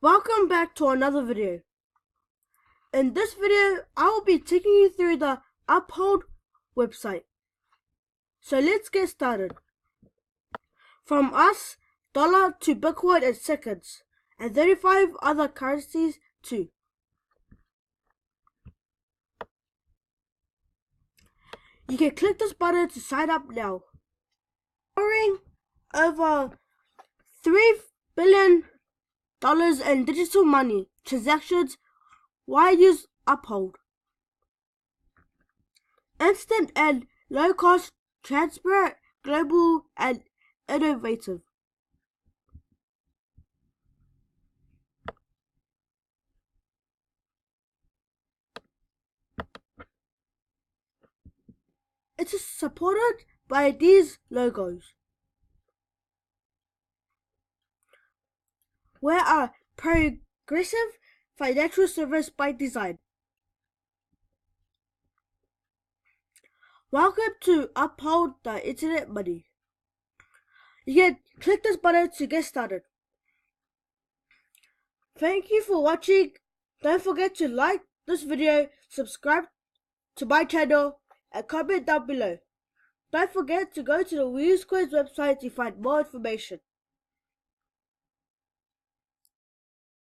Welcome back to another video. In this video, I will be taking you through the Uphold website. So let's get started. From us, dollar to Bitcoin in seconds, and 35 other currencies too. You can click this button to sign up now. Powering over $3 billion in digital money transactions. Why use Uphold? Instant and low cost, transparent, global and innovative. It is supported by these logos. We are a progressive financial service by design. Welcome to Uphold the Internet Money. You can click this button to get started. Thank you for watching. Don't forget to like this video, subscribe to my channel, and comment down below. Don't forget to go to the WeUseCoins website to find more information.